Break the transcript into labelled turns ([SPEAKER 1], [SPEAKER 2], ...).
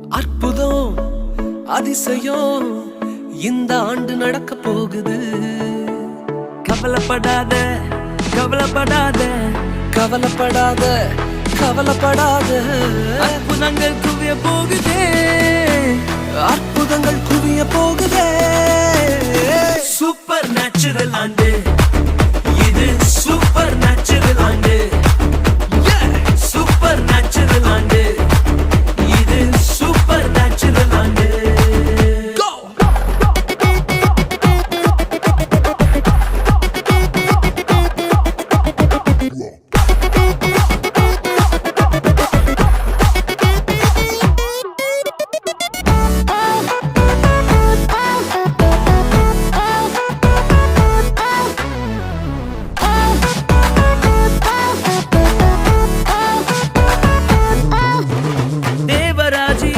[SPEAKER 1] அற்புதம் அதிசயம் இந்த ஆண்டு நடக்க போகுது.
[SPEAKER 2] கவலைப்படாத கவலைப்படாத
[SPEAKER 1] கவலைப்படாத கவலைப்படாத
[SPEAKER 2] அற்புதங்கள் குவிய போகுது.